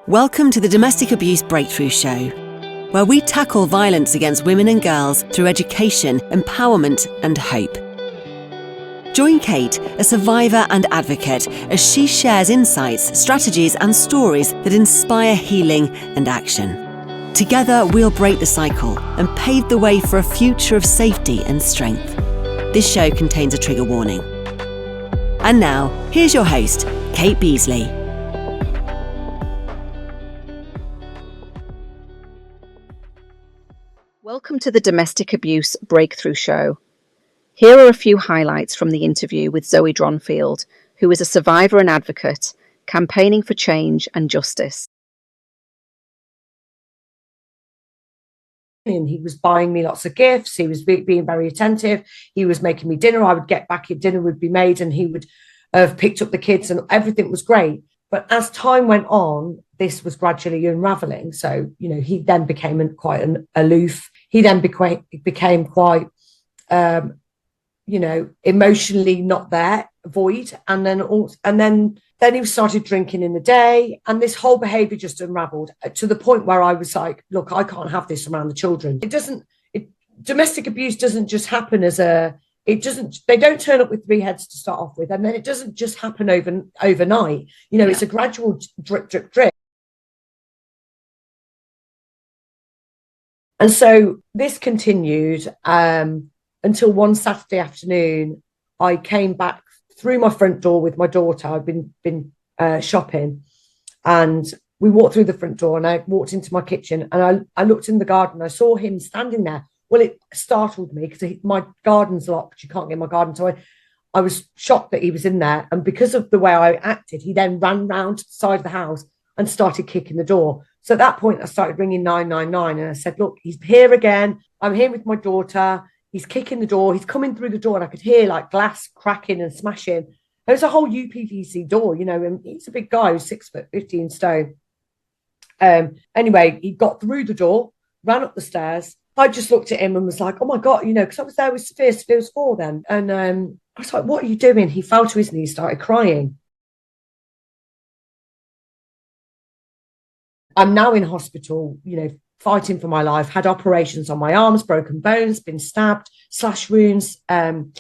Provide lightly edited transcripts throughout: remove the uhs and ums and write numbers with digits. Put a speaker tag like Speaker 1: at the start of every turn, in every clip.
Speaker 1: Welcome to the Domestic Abuse Breakthrough Show, where we tackle violence against women and girls through education, empowerment and hope. Join Kate, a survivor and advocate, as she shares insights, strategies and stories that inspire healing and action. Together, we'll break the cycle and pave the way for a future of safety and strength. This show contains a trigger warning. And now, here's your host, Kate Beasley.
Speaker 2: Welcome to the Domestic Abuse Breakthrough Show. Here are a few highlights from the interview with Zoe Dronfield, who is a survivor and advocate, campaigning for change and justice.
Speaker 3: And he was buying me lots of gifts. He was being very attentive. He was making me dinner. I would get back, dinner would be made, and he would have picked up the kids, and everything was great. But as time went on, this was gradually unraveling. So, he then became quite aloof. He then became quite, emotionally not there, void. And then he started drinking in the day, and this whole behaviour just unravelled to the point where I was like, look, I can't have this around the children. Domestic abuse doesn't just happen they don't turn up with three heads to start off with, and then it doesn't just happen overnight. It's a gradual drip, drip, drip. And so this continued until one Saturday afternoon, I came back through my front door with my daughter. I'd been shopping, and we walked through the front door, and I walked into my kitchen, and I looked in the garden. I saw him standing there. Well, it startled me because my garden's locked. You can't get in my garden. So I was shocked that he was in there. And because of the way I acted, he then ran round to the side of the house and started kicking the door. So at that point, I started ringing 999, and I said, look, he's here again. I'm here with my daughter. He's kicking the door. He's coming through the door, and I could hear like glass cracking and smashing. There was a whole UPVC door, and he's a big guy who's 6 foot, 15 stone. Anyway, he got through the door, ran up the stairs. I just looked at him and was like, oh my God, because I was there with Sophia. Sophia was 4 then. And I was like, what are you doing? He fell to his knees, started crying. I'm now in hospital, fighting for my life, had operations on my arms, broken bones, been stabbed, slash wounds. And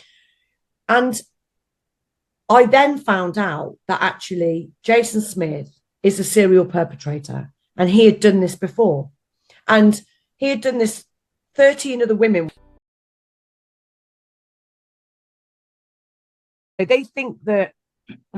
Speaker 3: I then found out that actually Jason Smith is a serial perpetrator, and he had done this before. And he had done this 13 other women. They think that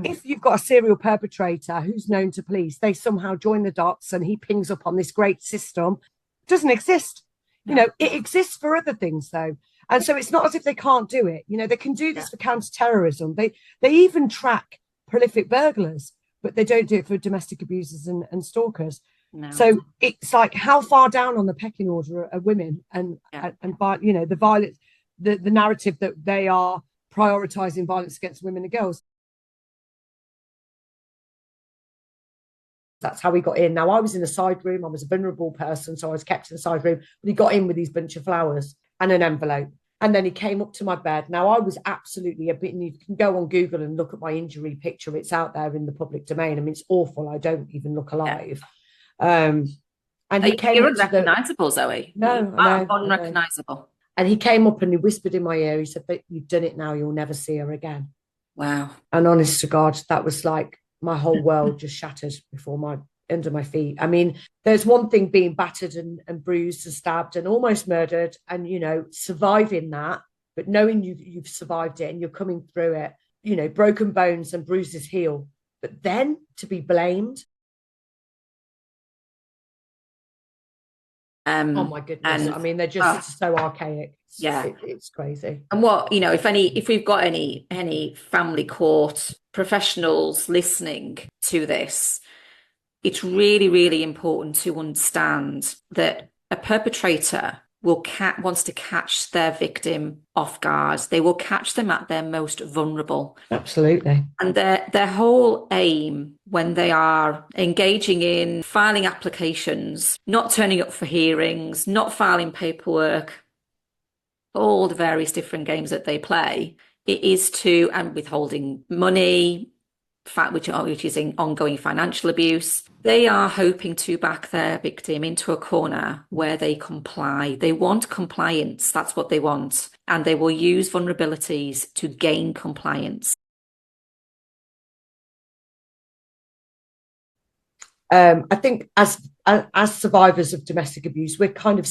Speaker 3: if you've got a serial perpetrator who's known to police, they somehow join the dots and he pings up on this great system. It doesn't exist. It exists for other things though. And so it's not as if they can't do it. They can do this for counter-terrorism. They even track prolific burglars, but they don't do it for domestic abusers and stalkers. No. So it's like, how far down on the pecking order are women and the violence, the narrative that they are prioritizing violence against women and girls. That's how he got in. Now, I was in a side room. I was a vulnerable person, so I was kept in the side room. But he got in with these bunch of flowers and an envelope. And then he came up to my bed. Now, I was absolutely you can go on Google and look at my injury picture. It's out there in the public domain. I mean, it's awful. I don't even look alive.
Speaker 4: Yeah.
Speaker 3: And
Speaker 4: you're unrecognisable, Zoe.
Speaker 3: No,
Speaker 4: unrecognisable.
Speaker 3: And he came up and he whispered in my ear. He said, "But you've done it now. You'll never see her again."
Speaker 4: Wow.
Speaker 3: And honest to God, that was like my whole world just shattered under my feet. I mean, there's one thing being battered and bruised and stabbed and almost murdered, and surviving that, but knowing you've survived it and you're coming through it. Broken bones and bruises heal, but then to be blamed. Oh my goodness! I mean, they're just so archaic. It's crazy.
Speaker 4: And what if we've got any family court professionals listening to this, it's really, really important to understand that a perpetrator wants to catch their victim off guard. They will catch them at their most vulnerable.
Speaker 3: Absolutely.
Speaker 4: And their whole aim when they are engaging in filing applications, not turning up for hearings, not filing paperwork, all the various different games that they play, it is and withholding money, which is in ongoing financial abuse. They are hoping to back their victim into a corner where they comply. They want compliance. That's what they want. And they will use vulnerabilities to gain compliance.
Speaker 3: I think as survivors of domestic abuse, we're kind of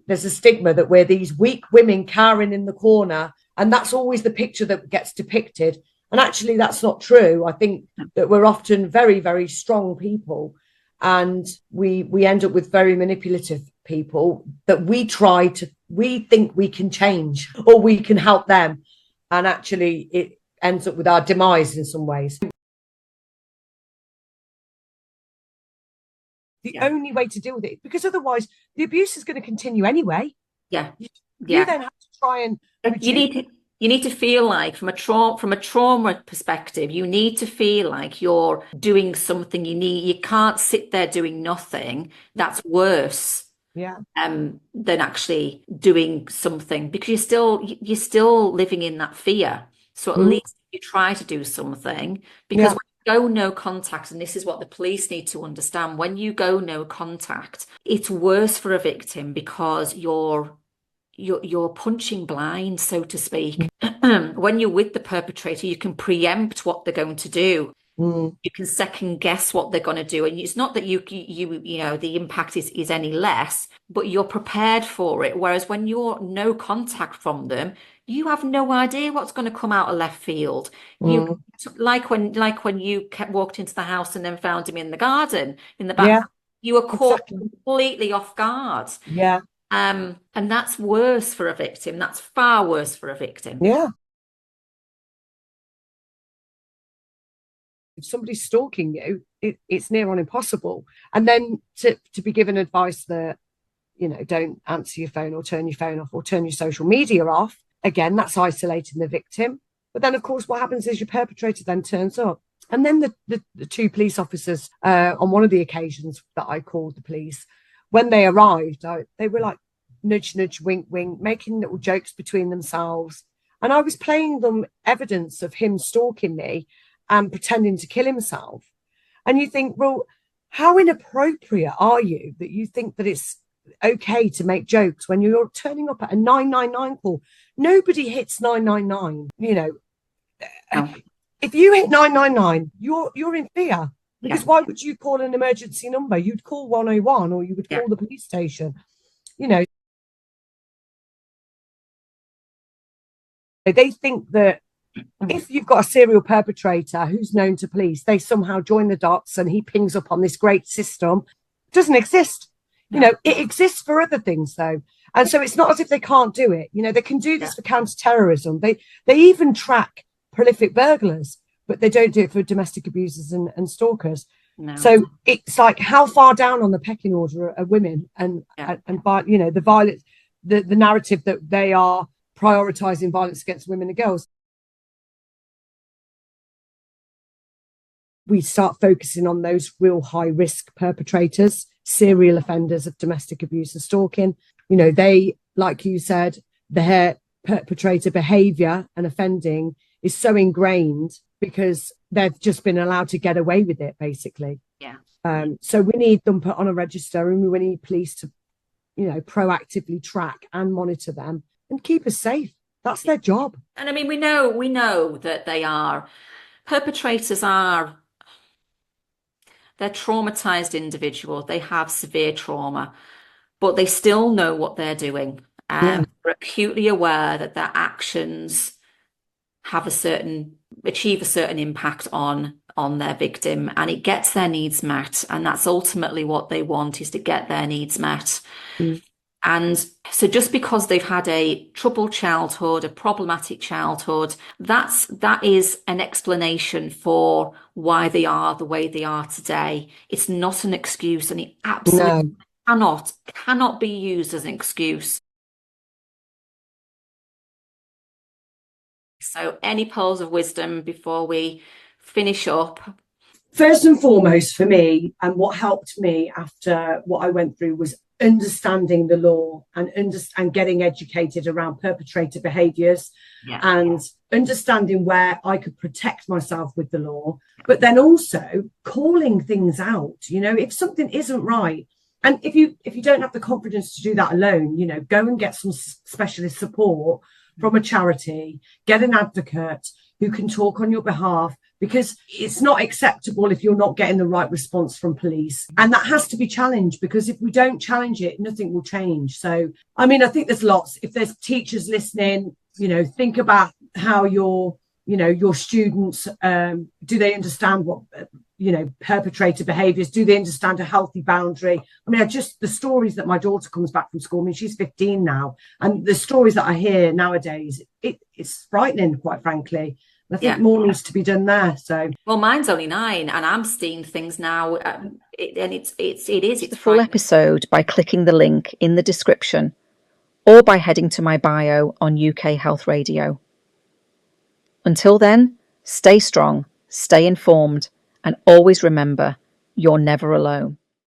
Speaker 3: there's a stigma that we're these weak women cowering in the corner, and that's always the picture that gets depicted. And actually, that's not true. I think that we're often very, very strong people, and we end up with very manipulative people that we think we can change or we can help them, and actually it ends up with our demise in some ways. The only way to deal with it, because otherwise the abuse is going to continue anyway.
Speaker 4: Yeah.
Speaker 3: You then have to try and
Speaker 4: you need to feel like from a trauma perspective, you need to feel like you're doing something. You can't sit there doing nothing. That's worse.
Speaker 3: Yeah.
Speaker 4: Than actually doing something, because you're still living in that fear. So at least you try to do something, because when you go no contact, and this is what the police need to understand, when you go no contact, it's worse for a victim because you're punching blind, so to speak. When you're with the perpetrator, you can preempt what they're going to do. You can second guess what they're going to do, and it's not that you know the impact is any less, but you're prepared for it. Whereas when you're no contact from them, you have no idea what's going to come out of left field. You like when you walked into the house and then found him in the garden in the back. You were caught completely off guard.
Speaker 3: Yeah.
Speaker 4: And that's worse for a victim. That's far worse for a victim.
Speaker 3: Yeah. If somebody's stalking you, it's near on impossible. And then to be given advice that, you know, don't answer your phone or turn your phone off or turn your social media off, again, that's isolating the victim. But then, of course, what happens is your perpetrator then turns up. And then the two police officers, on one of the occasions that I called the police, when they arrived, they were like, nudge, nudge, wink, wink, making little jokes between themselves. And I was playing them evidence of him stalking me and pretending to kill himself. And you think, well, how inappropriate are you that you think that it's okay to make jokes when you're turning up at a 999 call? Nobody hits 999. You know, if you hit 999, you're in fear, because why would you call an emergency number? You'd call 101 or you would call the police station. You know, they think that if you've got a serial perpetrator who's known to police, they somehow join the dots and he pings up on this great system. It doesn't exist. You know, it exists for other things, though. And so it's not as if they can't do it. You know, they can do this for counter-terrorism. They even track prolific burglars, but they don't do it for domestic abusers and stalkers. No. So it's like, how far down on the pecking order are women and you know, the violence, the narrative that they are prioritizing violence against women and girls. We start focusing on those real high risk perpetrators, serial offenders of domestic abuse and stalking. You know, they, like you said, the perpetrator behavior and offending is so ingrained because they've just been allowed to get away with it, basically. Yeah. So we need them put on a register, and we need police to, you know, proactively track and monitor them and keep us safe. That's their job.
Speaker 4: And I mean, we know that perpetrators are, they're traumatized individuals. They have severe trauma, but they still know what they're doing. They're acutely aware that their actions achieve a certain impact on their victim, and it gets their needs met. And that's ultimately what they want, is to get their needs met. And so just because they've had a troubled childhood, a problematic childhood, that is an explanation for why they are the way they are today. It's not an excuse, and it absolutely cannot be used as an excuse. So any pearls of wisdom before we finish up?
Speaker 3: First and foremost for me, and what helped me after what I went through, was understanding the law and getting educated around perpetrator behaviours and understanding where I could protect myself with the law, but then also calling things out. You know, if something isn't right, and if you don't have the confidence to do that alone, you know, go and get some specialist support from a charity, get an advocate who can talk on your behalf, because it's not acceptable if you're not getting the right response from police. And that has to be challenged, because if we don't challenge it, nothing will change. So, I mean, I think there's lots. If there's teachers listening, you know, think about how your students, do they understand what, perpetrator behaviours? Do they understand a healthy boundary? I mean, the stories that my daughter comes back from school, I mean, she's 15 now, and the stories that I hear nowadays, it's frightening, quite frankly. I think more needs to be done there. So,
Speaker 4: well, mine's only 9, and I'm seeing things now, it's
Speaker 2: the full episode by clicking the link in the description, or by heading to my bio on UK Health Radio. Until then, stay strong, stay informed, and always remember, you're never alone.